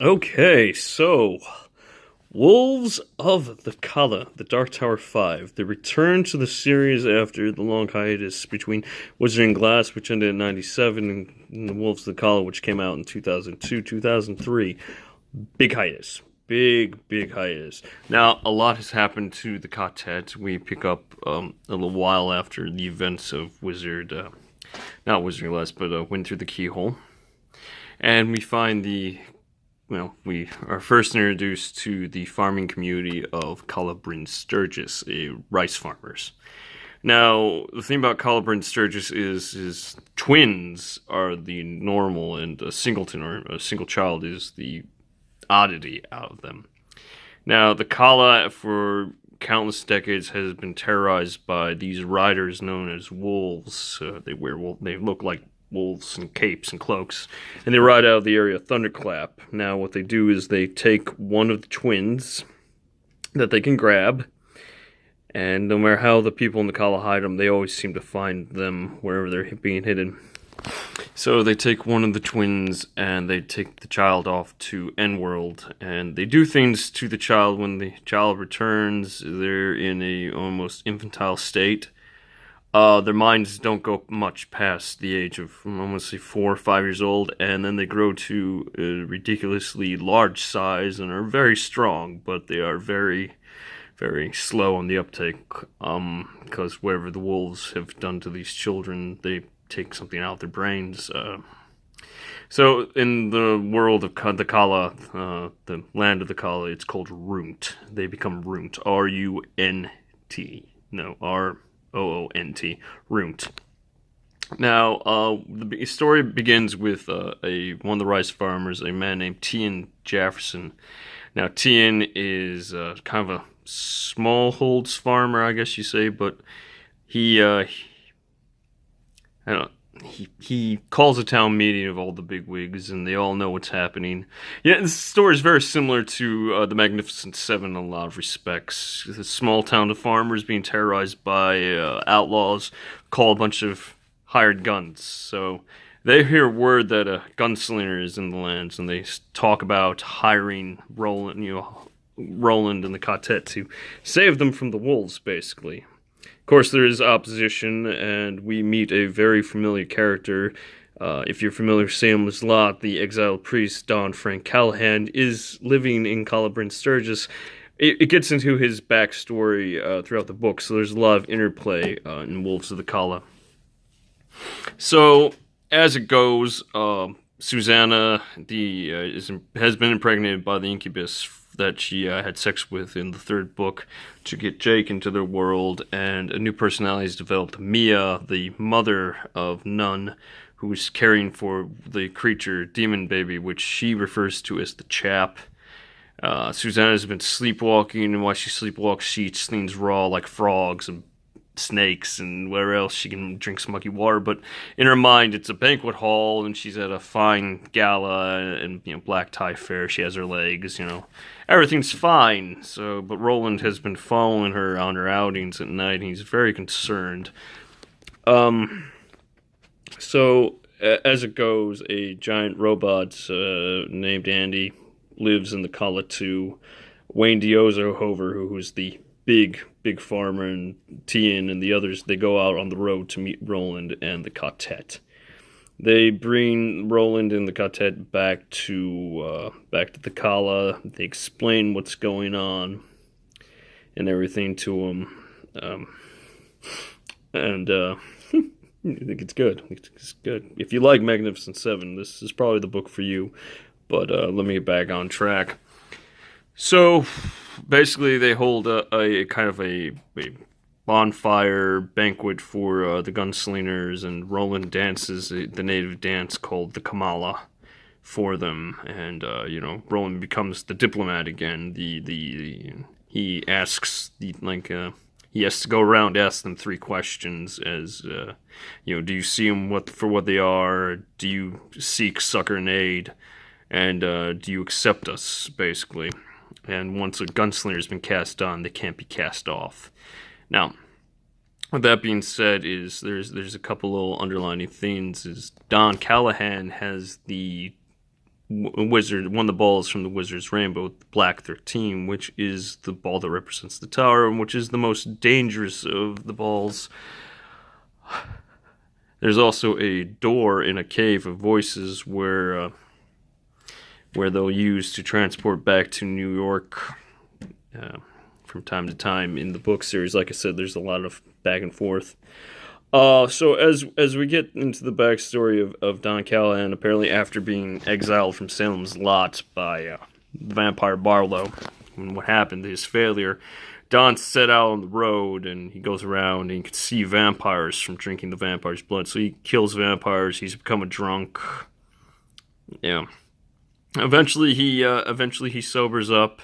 Okay, so Wolves of the Calla, the Dark Tower 5. They return to the series after the long hiatus between Wizard and Glass, which ended in 97, and the Wolves of the Calla, which came out in 2002, 2003. Big hiatus. Big hiatus. Now, a lot has happened to the quartet. We pick up a little while after the events of not Wizard and Glass, but Wind Through the Keyhole. And we find we are first introduced to the farming community of Calla Sturgis, rice farmers. Now, the thing about Calla Sturgis is twins are the normal, and a singleton or a single child is the oddity out of them. Now, the Calla for countless decades has been terrorized by these riders known as wolves. They look like wolves in capes and cloaks, and they ride out of the area thunderclap. Now, what they do is they take one of the twins that they can grab, and no matter how the people in the Calla hide them, they always seem to find them wherever they're being hidden. So they take one of the twins and they take the child off to N-World, and they do things to the child. When the child returns, they're in a almost infantile state. Their minds don't go much past the age of, I'm going to say, 4 or 5 years old, and then they grow to a ridiculously large size and are very strong, but they are very, very slow on the uptake, because whatever the wolves have done to these children, they take something out of their brains. So in the world of the Calla, the land of the Calla, it's called Runt. They become Runt, R-U-N-T. No, R-O-O-N-T, Runt. Now, the story begins with one of the rice farmers, a man named Tian Jefferson. Now, Tian is kind of a smallholds farmer, I guess you say, but he I don't know, he calls a town meeting of all the bigwigs, and they all know what's happening. Yeah, this story is very similar to the Magnificent Seven in a lot of respects. It's a small town of farmers being terrorized by outlaws, call a bunch of hired guns. So they hear word that a gunslinger is in the lands, and they talk about hiring Roland and the quartet to save them from the wolves, basically. Of course, there is opposition, and we meet a very familiar character. If you're familiar with Salem's Lot, the exiled priest, Don Frank Callahan, is living in Calla Sturgis. It gets into his backstory throughout the book, so there's a lot of interplay in Wolves of the Calla. So, as it goes, Susanna has been impregnated by the incubus that she had sex with in the third book to get Jake into their world, and a new personality is developed. Mia, the mother of Nun, who's caring for the creature, demon baby, which she refers to as the Chap. Susanna's been sleepwalking, and while she sleepwalks, she eats things raw like frogs and snakes and whatever else she can drink some mucky water, but in her mind it's a banquet hall and she's at a fine gala and black tie fair. She has her legs, everything's fine. So but Roland has been following her on her outings at night, and he's very concerned. So as it goes, a giant robot named Andy lives in the Calla too. Wayne Diozohover, who's the big farmer, and Tian and the others, they go out on the road to meet Roland and the quartet. They bring Roland and the quartet back to the Calla. They explain what's going on and everything to him, and I think it's good. It's good. If you like Magnificent Seven, this is probably the book for you. But let me get back on track. So basically, they hold a kind of a bonfire banquet for the gunslingers, and Roland dances the native dance called the commala for them, and Roland becomes the diplomat again. He asks he has to go around, ask them 3 questions, as do you see them for what they are? Do you seek succor and aid? And do you accept us, basically? And once a gunslinger has been cast on, they can't be cast off. Now, with that being said, there's a couple little underlining themes. Is Don Callahan has the wizard, one of the balls from the Wizard's Rainbow, Black 13, which is the ball that represents the tower, and which is the most dangerous of the balls. There's also a door in a cave of voices where they'll use to transport back to New York from time to time in the book series. Like I said, there's a lot of back and forth. So as we get into the backstory of Don Callahan, apparently after being exiled from Salem's Lot by the vampire Barlow, and what happened, his failure, Don set out on the road, and he goes around, and he can see vampires from drinking the vampire's blood. So he kills vampires. He's become a drunk. Yeah. Eventually he sobers up,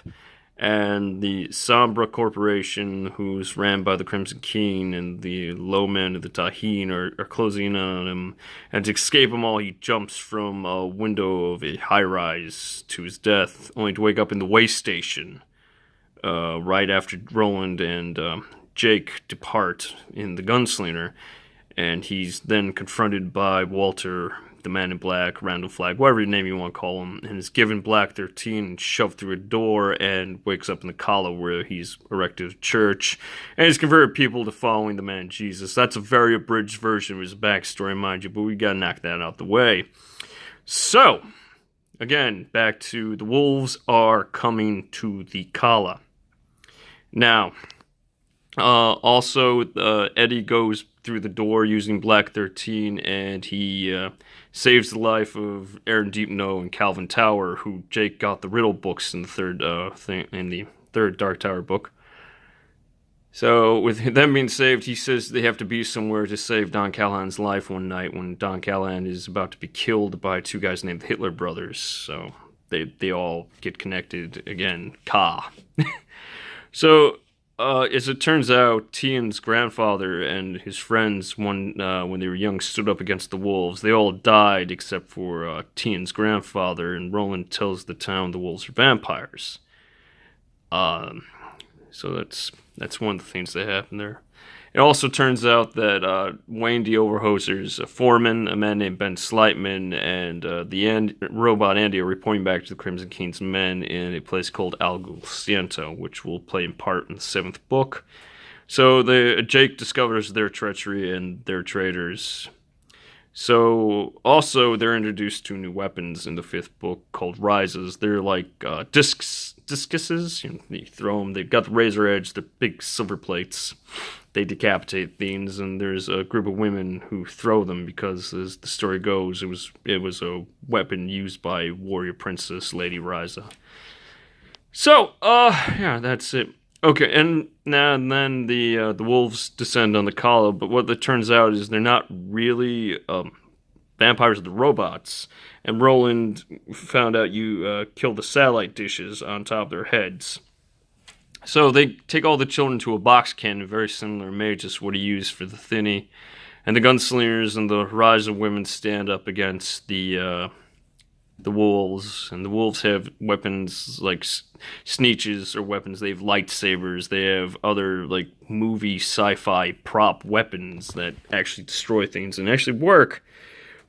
and the Sombra Corporation, who's ran by the Crimson King, and the low men of the Taheen are closing in on him. And to escape them all, he jumps from a window of a high-rise to his death, only to wake up in the way station right after Roland and Jake depart in the Gunslinger. And he's then confronted by Walter, the Man in Black, Randall Flagg, whatever name you want to call him, and is given Black 13 and shoved through a door and wakes up in the Calla, where he's erected a church and he's converted people to following the man Jesus. That's a very abridged version of his backstory, mind you, but we gotta knock that out the way. So, again, back to the wolves are coming to the Calla. Now, also, Eddie goes through the door using Black 13, and he saves the life of Aaron Deepno and Calvin Tower, who Jake got the riddle books in the third Dark Tower book. So, with them being saved, he says they have to be somewhere to save Don Callahan's life one night when Don Callahan is about to be killed by two guys named the Hitler Brothers. So, they all get connected again. Ka. So, as it turns out, Tian's grandfather and his friends, when they were young, stood up against the wolves. They all died except for Tian's grandfather, and Roland tells the town the wolves are vampires. So that's one of the things that happened there. It also turns out that Wayne D. Overhoser's foreman, a man named Ben Slightman, and the robot Andy are reporting back to the Crimson King's men in a place called Algul Ciento, which will play in part in the 7th book. So Jake discovers their treachery and their traitors. So also they're introduced to new weapons in the 5th book called Rises. They're like discuses. You throw them. They've got the razor edge. They're big silver plates. They decapitate things, and there's a group of women who throw them because, as the story goes, it was a weapon used by warrior princess Lady Ryza. So, yeah, that's it. Okay, and then the wolves descend on the Calla, but what it turns out is they're not really vampires, the robots. And Roland found out you kill the satellite dishes on top of their heads. So they take all the children to a box cannon, very similar made, just what he used for the Thinny. And the gunslingers and the Rise of Women stand up against the wolves. And the wolves have weapons like sneeches or weapons. They have lightsabers. They have other like movie sci-fi prop weapons that actually destroy things and actually work.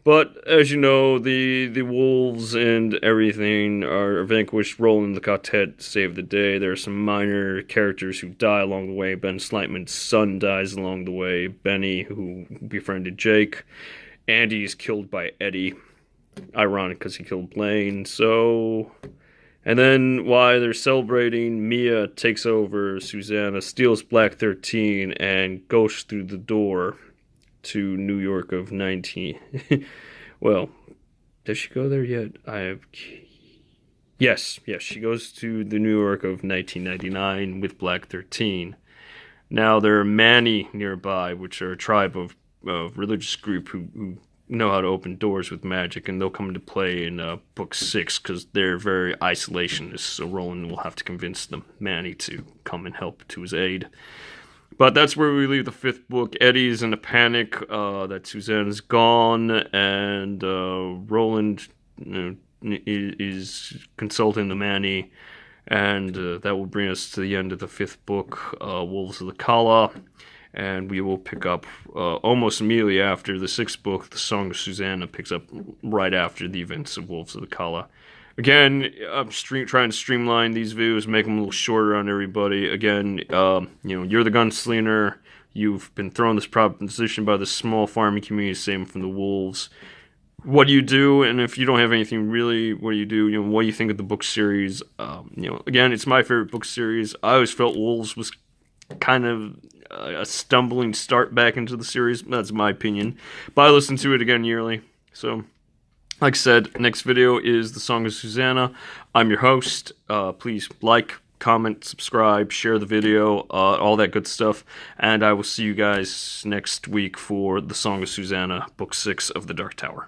But, as you know, the wolves and everything are vanquished. Roland and the quartet save the day. There are some minor characters who die along the way. Ben Slightman's son dies along the way. Benny, who befriended Jake. Andy is killed by Eddie. Ironic, because he killed Blaine. So... And then, while they're celebrating, Mia takes over Susanna, steals Black 13, and goes through the door to New York of 19... Well, does she go there yet? Yes, she goes to the New York of 1999 with Black 13. Now, there are Mani nearby, which are a tribe of religious group who know how to open doors with magic, and they'll come into play in Book 6, because they're very isolationist, so Roland will have to convince the Mani to come and help to his aid. But that's where we leave the 5th book. Eddie's in a panic that Suzanne's gone, and Roland is consulting the Mani, and that will bring us to the end of the 5th book, Wolves of the Calla. and we will pick up almost immediately after the 6th book. The Song of Susanna picks up right after the events of Wolves of the Calla. Again, I'm trying to streamline these videos, make them a little shorter on everybody. Again, you're the gunslinger. You've been thrown this proposition by the small farming community, same from the wolves. What do you do? And if you don't have anything really, what do you do? What do you think of the book series? Again, it's my favorite book series. I always felt Wolves was kind of a stumbling start back into the series. That's my opinion. But I listen to it again yearly. So, like I said, next video is The Song of Susanna. I'm your host. Please like, comment, subscribe, share the video, all that good stuff. And I will see you guys next week for The Song of Susanna, Book 6 of the Dark Tower.